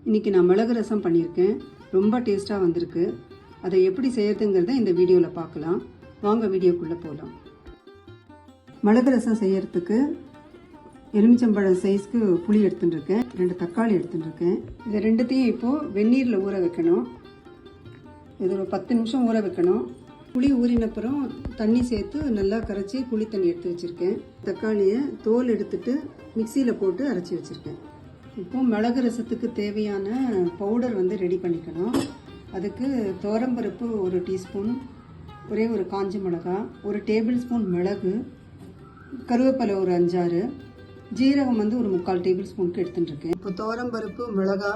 இன்றைக்கி நான் மிளகு ரசம் பண்ணியிருக்கேன். ரொம்ப டேஸ்ட்டாக வந்திருக்கு. அதை எப்படி செய்யறதுங்கிறத இந்த வீடியோவில் பார்க்கலாம். வாங்க வீடியோக்குள்ளே போகலாம். மிளகு ரசம் செய்யறதுக்கு எலுமிச்சம்பழம் சைஸ்க்கு புளி எடுத்துகிட்டு இருக்கேன். 2 தக்காளி எடுத்துகிட்டு இருக்கேன். இது ரெண்டுத்தையும் இப்போது வெந்நீரில் ஊற வைக்கணும். இது ஒரு 10 நிமிஷம் ஊற வைக்கணும். புளி ஊறினப்புறம் தண்ணி சேர்த்து நல்லா கரைச்சி புளி தண்ணி எடுத்து வச்சுருக்கேன். தக்காளியை தோல் எடுத்துட்டு மிக்சியில் போட்டு அரைச்சி வச்சுருக்கேன். இப்போது மிளகு ரசத்துக்கு தேவையான பவுடர் ரெடி பண்ணிக்கணும். அதுக்கு துவரம்பருப்பு 1 டீஸ்பூன், ஒரே ஒரு காஞ்ச மிளகா, 1 டேபிள் ஸ்பூன் மிளகு, கருவேப்பிலை ஒரு 5-6, ஜீரகம் ஒரு 3/4 டேபிள் ஸ்பூனுக்கு எடுத்துட்டுருக்கேன். இப்போ துவரம்பருப்பு மிளகா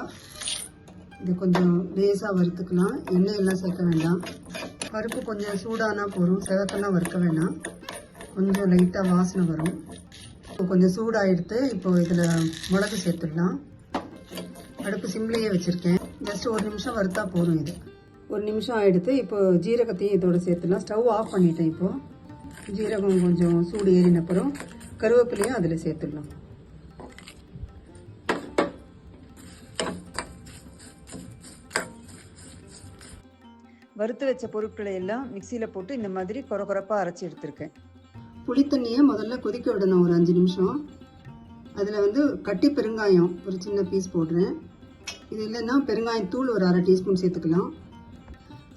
இது கொஞ்சம் லேசாக வறுத்துக்கலாம். எண்ணெய் எல்லாம் சேர்க்க வேண்டாம். பருப்பு கொஞ்சம் சூடானா போதும், செவக்கெல்லாம் வறுக்க வேண்டாம். கொஞ்சம் லைட்டாக வாசனை வரும். கொஞ்சம் சூடாகிடுத்து. இப்போ இதில் மிளகு சேர்த்துடலாம். அடுப்பு சிம்லேயே வச்சுருக்கேன். ஜஸ்ட் 1 நிமிஷம் வறுத்தா போதும். இது 1 நிமிஷம் ஆகிடுத்து. இப்போ ஜீரகத்தையும் இதோட சேர்த்துடலாம். ஸ்டவ் ஆஃப் பண்ணிட்டேன். இப்போது ஜீரகம் கொஞ்சம் சூடு ஏறினப்புறம் கருவேப்பிலையும் அதில் சேர்த்துடலாம். வறுத்து வச்ச பொருட்களை எல்லாம் மிக்சியில் போட்டு இந்த மாதிரி கொரப்பாக அரைச்சி எடுத்திருக்கேன். புளித்தண்ணியை முதல்ல கொதிக்க விடணும் ஒரு 5 நிமிஷம். அதில் கட்டி பெருங்காயம் ஒரு சின்ன பீஸ் போடுறேன். இது இல்லைன்னா பெருங்காயத்தூள் ஒரு 1/2 டீஸ்பூன் சேர்த்துக்கலாம்.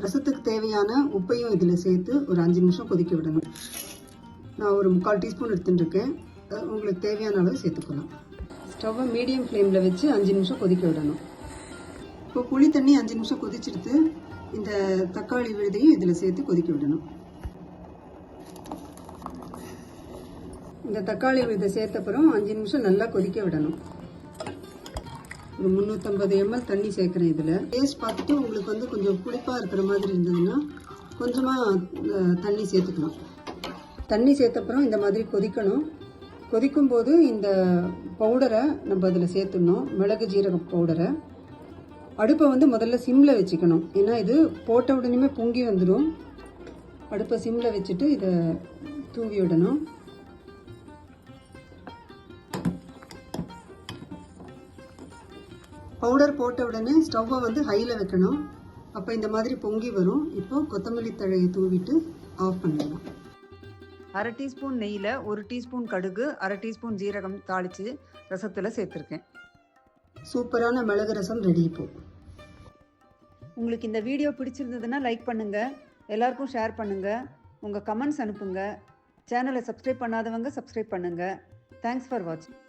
ரசத்துக்கு தேவையான உப்பையும் இதில் சேர்த்து ஒரு 5 நிமிஷம் கொதிக்க விடணும். நான் ஒரு 3/4 டீஸ்பூன் எடுத்துட்டுருக்கேன். உங்களுக்கு தேவையான அளவு சேர்த்துக்கலாம். ஸ்டவ்வை மீடியம் ஃப்ளேமில் வச்சு 5 நிமிஷம் கொதிக்க விடணும். இப்போ புளி தண்ணி 5 நிமிஷம் கொதிச்செடுத்து இந்த தக்காளி விழுதையும் இதில் சேர்த்து கொதிக்க விடணும். இந்த தக்காளி விழுதை சேர்த்தப்புறம் 5 நிமிஷம் நல்லா கொதிக்க விடணும். ஒரு 350 ml தண்ணி சேர்க்குறேன். இதில் டேஸ்ட் பார்த்துட்டு உங்களுக்கு கொஞ்சம் புளிப்பாக இருக்கிற மாதிரி இருந்ததுன்னா கொஞ்சமாக தண்ணி சேர்த்துக்கலாம். தண்ணி சேர்த்தப்புறம் இந்த மாதிரி கொதிக்கணும். கொதிக்கும்போது இந்த பவுடரை நம்ம அதில் சேர்த்துடணும். மிளகு ஜீரகம் பவுடரை. அடுப்பை முதல்ல சிம்மில் வச்சுக்கணும். ஏன்னா இது போட்ட உடனே பொங்கி வந்துடும். அடுப்பை சிம்மில் வச்சுட்டு இதை தூவி விடணும். பவுடர் போட்ட உடனே ஸ்டவ்வை ஹையில் வைக்கணும். அப்போ இந்த மாதிரி பொங்கி வரும். இப்போ கொத்தமல்லி தழையை தூவிட்டு ஆஃப் பண்ணிடலாம். 1/2 டீஸ்பூன் நெய்யில் 1 டீஸ்பூன் கடுகு, 1/2 டீஸ்பூன் ஜீரகம் தாளித்து ரசத்தில் சேர்த்துருக்கேன். சூப்பரான மிளகு ரசம் ரெடி. இப்போ உங்களுக்கு இந்த வீடியோ பிடிச்சிருந்ததுன்னா லைக் பண்ணுங்கள், எல்லாருக்கும் ஷேர் பண்ணுங்கள், உங்கள் கமெண்ட்ஸ் அனுப்புங்க. சேனலை சப்ஸ்கிரைப் பண்ணாதவங்க சப்ஸ்கிரைப் பண்ணுங்கள். தேங்க்ஸ் ஃபார் வாட்சிங்.